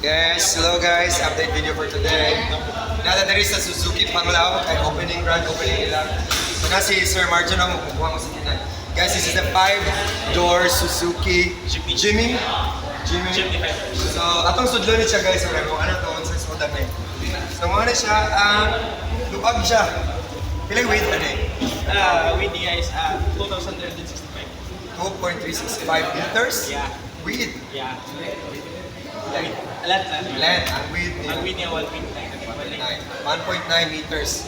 Yes, hello guys, update video for today. Nada there is a Suzuki Panglao, kay grand opening nila. So na si Sir Marjo na magkukuha mo sa kinan. Guys, this is the 5-door Suzuki Jimmy. So atong sudlo ni siya guys, kung ano to, sa soda na. So mo na siya, luag siya. Pilang weight na eh? Weight niya is 2,365. 2.365 liters? Yeah. Weight? Yeah. Length. Ang weight niya. Ang weight niya 1.9. 1.9 meters.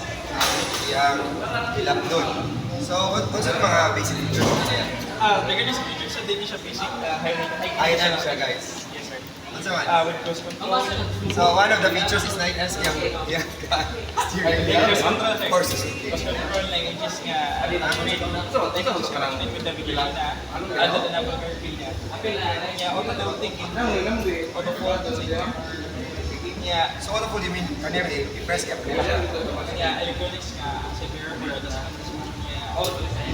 Yang ilap doon. So, what's yung mga basic features niya? Regarding sa features, hindi siya basic. High end siya guys. Yes, sir. What's the one? With cruise control. So, one of the features is 9S yung steering Cruise wheel. control, sir. For Suzuki. Cruise control languages nga. Cruise connected with the vehicle na. Ano na naman yung niya. Niya, auto thinking. Auto fold. Niya, So, what do you mean? Kanina, i-press ka. niya, electronics nga. Severe for the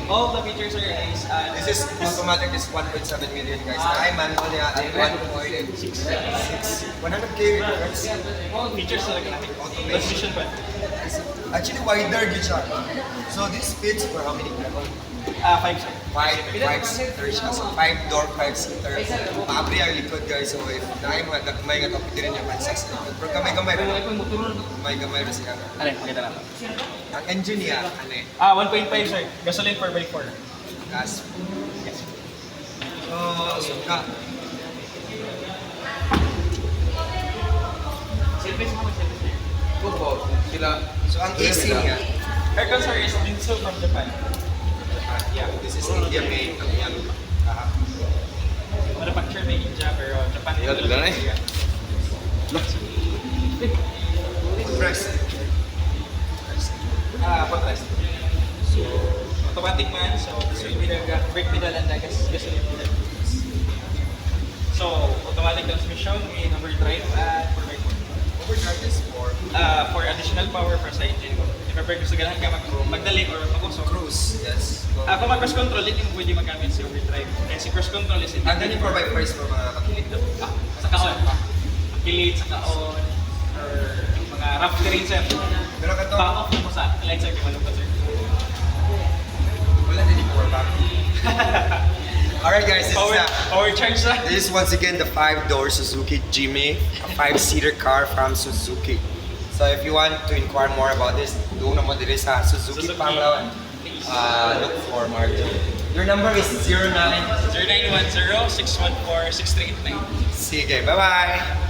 all the features are is This is automatic, this 1.7 million guys. I manual niya at 1.6. 100k records. all features na nagamit. Transmission pa. Actually, wider yun siya. So, this fits for how many people? 5 sir. 5 seater siya. So, 5-door, 5-seater. Maabri ang likod guys. So, if naay mga gagmay nga topic din yung 5-6 likod. Pero gamay-gamay rin. Gamay-gamay rin siya. Ano, pakita lang. Ang engine niya, ano eh? 1.5 sir. Gasoline 4x4. Gas. Yes. So, ka. So, ang AC niya, Aircon sir is Dinso from Japan. yeah, this is India made. Ang yan. Manufactured by India pero Japan Ilan is na eh? Press. Contrast. So, automatic man. So, this will be the brake pedal and the gasoline pedal. So, automatic transmission in overdrive and 4x4. Overdrive is For additional power para sa engine. If ever gusto ganahan ka magdali or mag-usok. cruise. Yes. Kung mag-cross control, hindi mo pwede magamit sa overdrive. Kasi cross control is Ang ganyan 4x4 for mga kakilig na. sa kaon. Kilit, sa kaon, or mga rough terrain sir. Pero kato, Back off mo sa light sir, kung sir. wala din yung power back. Alright guys, Power charge na. this is once again the 5-door Suzuki Jimmy, a 5-seater car from Suzuki. So if you want to inquire more about this, doon naman din sa Suzuki Panglao. Look for Marjo. Your number is 09. 0910-614-6389. Sige, bye-bye!